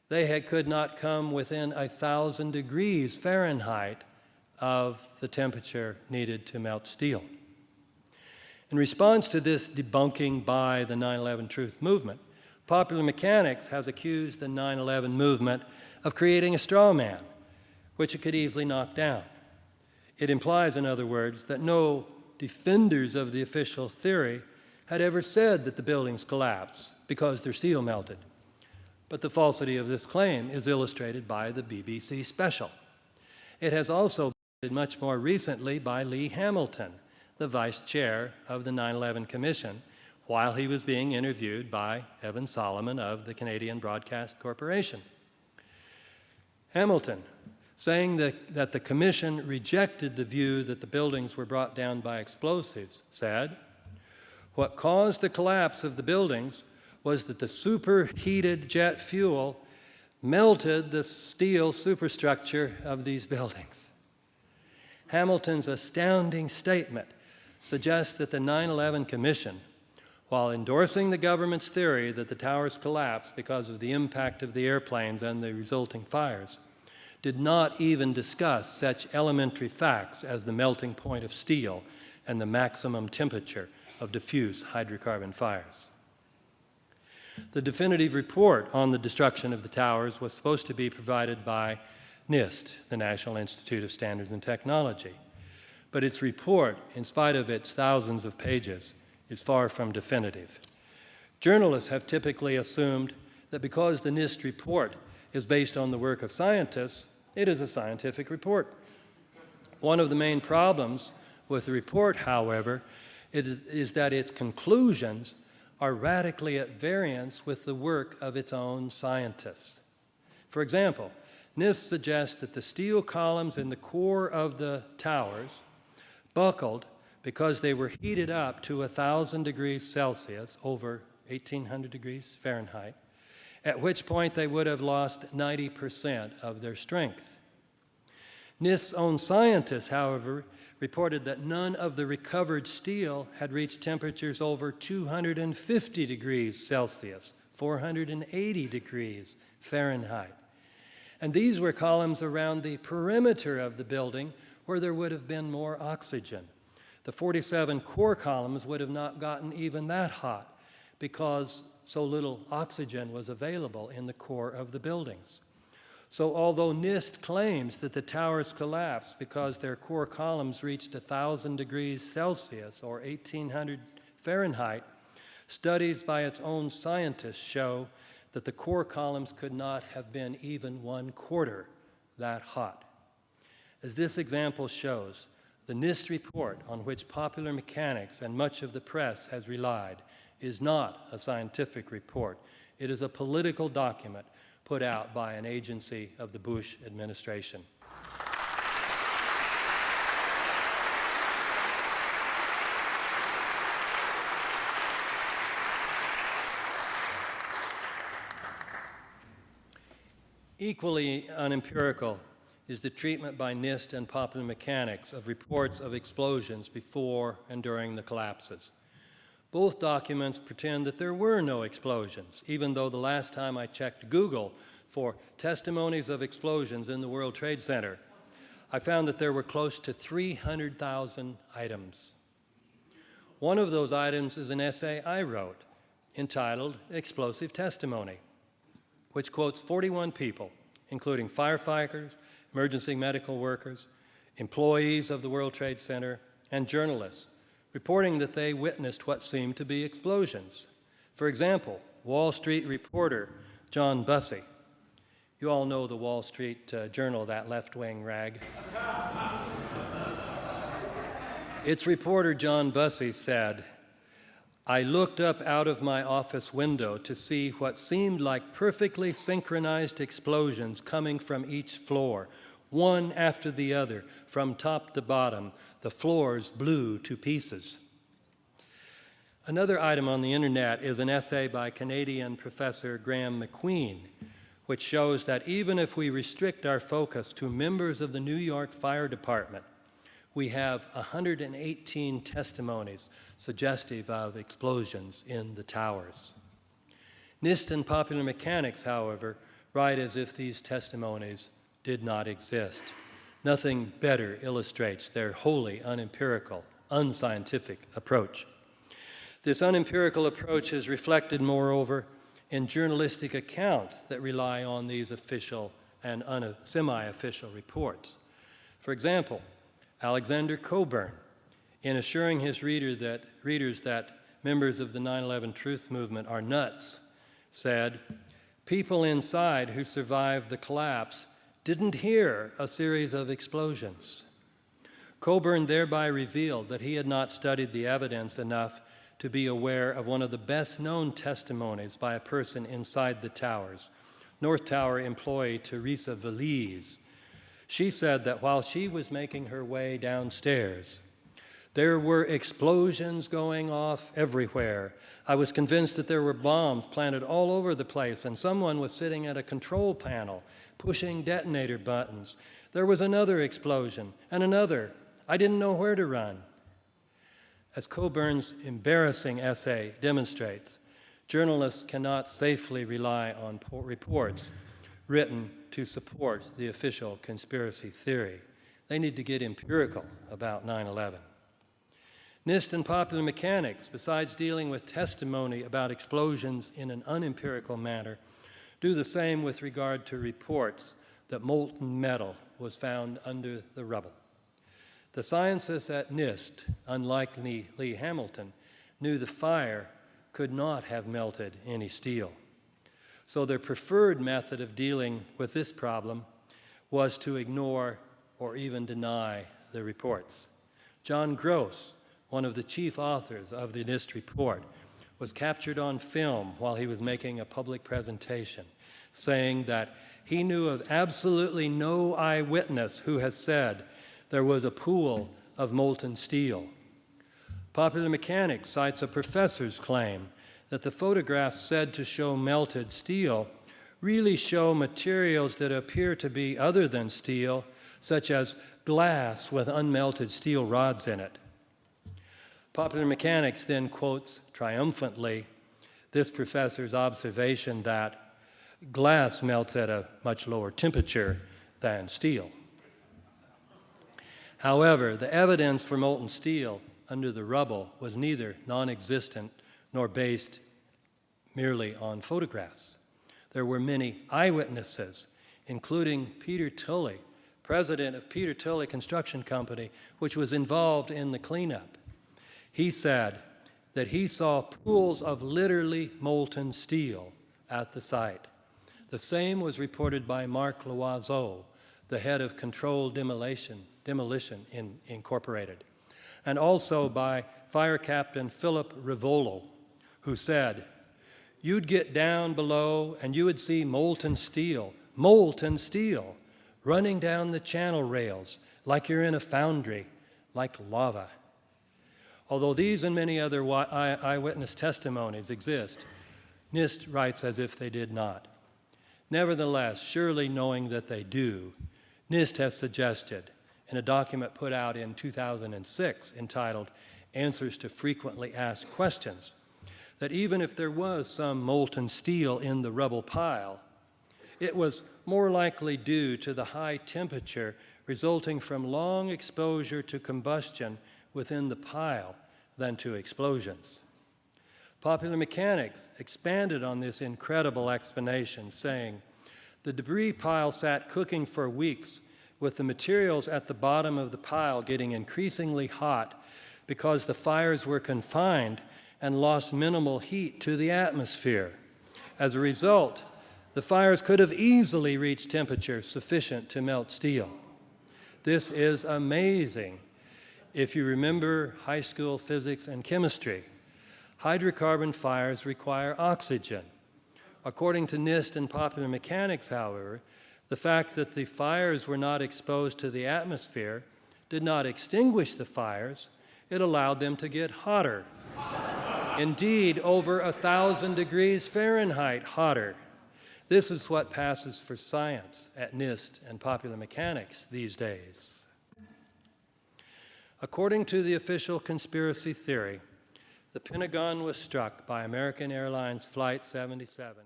could not come within 1,000 degrees Fahrenheit of the temperature needed to melt steel. In response to this debunking by the 9/11 Truth movement, Popular Mechanics has accused the 9/11 movement of creating a straw man, which it could easily knock down. It implies, in other words, that no defenders of the official theory had ever said that the buildings collapsed because their steel melted. But the falsity of this claim is illustrated by the BBC special. It has also been much more recently by Lee Hamilton, the vice chair of the 9/11 Commission, while he was being interviewed by Evan Solomon of the Canadian Broadcast Corporation. Hamilton, saying that the Commission rejected the view that the buildings were brought down by explosives, said, "What caused the collapse of the buildings was that the superheated jet fuel melted the steel superstructure of these buildings." Hamilton's astounding statement suggests that the 9/11 Commission, while endorsing the government's theory that the towers collapsed because of the impact of the airplanes and the resulting fires, did not even discuss such elementary facts as the melting point of steel and the maximum temperature of diffuse hydrocarbon fires. The definitive report on the destruction of the towers was supposed to be provided by NIST, the National Institute of Standards and Technology. But its report, in spite of its thousands of pages, is far from definitive. Journalists have typically assumed that because the NIST report is based on the work of scientists, it is a scientific report. One of the main problems with the report, however, is that its conclusions are radically at variance with the work of its own scientists. For example, NIST suggests that the steel columns in the core of the towers buckled because they were heated up to 1,000 degrees Celsius, over 1,800 degrees Fahrenheit, at which point they would have lost 90% of their strength. NIST's own scientists, however, reported that none of the recovered steel had reached temperatures over 250 degrees Celsius, 480 degrees Fahrenheit. And these were columns around the perimeter of the building where there would have been more oxygen. The 47 core columns would have not gotten even that hot because so little oxygen was available in the core of the buildings. So although NIST claims that the towers collapsed because their core columns reached 1,000 degrees Celsius or 1,800 Fahrenheit, studies by its own scientists show that the core columns could not have been even 1/4 that hot. As this example shows, the NIST report on which Popular Mechanics and much of the press has relied is not a scientific report. It is a political document put out by an agency of the Bush administration. Equally unempirical is the treatment by NIST and Popular Mechanics of reports of explosions before and during the collapses. Both documents pretend that there were no explosions, even though the last time I checked Google for testimonies of explosions in the World Trade Center, I found that there were close to 300,000 items. One of those items is an essay I wrote entitled Explosive Testimony, which quotes 41 people, including firefighters, emergency medical workers, employees of the World Trade Center, and journalists, reporting that they witnessed what seemed to be explosions. For example, Wall Street reporter John Bussey. You all know the Wall Street Journal, that left-wing rag. Its reporter John Bussey said, "I looked up out of my office window to see what seemed like perfectly synchronized explosions coming from each floor, one after the other, from top to bottom. The floors blew to pieces." Another item on the internet is an essay by Canadian professor Graham McQueen, which shows that even if we restrict our focus to members of the New York Fire Department, we have 118 testimonies suggestive of explosions in the towers. NIST and Popular Mechanics, however, right as if these testimonies did not exist. Nothing better illustrates their wholly unempirical, unscientific approach. This unempirical approach is reflected, moreover, in journalistic accounts that rely on these official and semi-official reports. For example, Alexander Cockburn, in assuring his readers that members of the 9/11 Truth Movement are nuts, said, "People inside who survived the collapse didn't hear a series of explosions." Cockburn thereby revealed that he had not studied the evidence enough to be aware of one of the best-known testimonies by a person inside the towers, North Tower employee Teresa Valise. She said that while she was making her way downstairs, there were explosions going off everywhere. I was convinced that there were bombs planted all over the place, and someone was sitting at a control panel, pushing detonator buttons. There was another explosion, and another. I didn't know where to run. As Cockburn's embarrassing essay demonstrates, journalists cannot safely rely on reports written to support the official conspiracy theory. They need to get empirical about 9/11. NIST and Popular Mechanics, besides dealing with testimony about explosions in an unempirical manner, do the same with regard to reports that molten metal was found under the rubble. The scientists at NIST, unlike Lee Hamilton, knew the fire could not have melted any steel. So their preferred method of dealing with this problem was to ignore or even deny the reports. John Gross, one of the chief authors of the NIST report, was captured on film while he was making a public presentation, saying that he knew of absolutely no eyewitness who has said there was a pool of molten steel. Popular Mechanics cites a professor's claim that the photographs said to show melted steel really show materials that appear to be other than steel, such as glass with unmelted steel rods in it. Popular Mechanics then quotes triumphantly this professor's observation that glass melts at a much lower temperature than steel. However, the evidence for molten steel under the rubble was neither non-existent nor based merely on photographs. There were many eyewitnesses, including Peter Tully, president of Peter Tully Construction Company, which was involved in the cleanup. He said that he saw pools of literally molten steel at the site. The same was reported by Mark Loiseau, the head of Controlled Demolition Incorporated, and also by Fire Captain Philip Rivolo, who said, "You'd get down below and you would see molten steel, running down the channel rails like you're in a foundry, like lava." Although these and many other eyewitness testimonies exist, NIST writes as if they did not. Nevertheless, surely knowing that they do, NIST has suggested in a document put out in 2006 entitled Answers to Frequently Asked Questions that even if there was some molten steel in the rubble pile, it was more likely due to the high temperature resulting from long exposure to combustion within the pile than to explosions. Popular Mechanics expanded on this incredible explanation, saying, "The debris pile sat cooking for weeks with the materials at the bottom of the pile getting increasingly hot because the fires were confined and lost minimal heat to the atmosphere. As a result, the fires could have easily reached temperatures sufficient to melt steel." This is amazing. If you remember high school physics and chemistry, hydrocarbon fires require oxygen. According to NIST and Popular Mechanics, however, the fact that the fires were not exposed to the atmosphere did not extinguish the fires, it allowed them to get hotter. Indeed, over 1,000 degrees Fahrenheit hotter. This is what passes for science at NIST and Popular Mechanics these days. According to the official conspiracy theory, the Pentagon was struck by American Airlines Flight 77.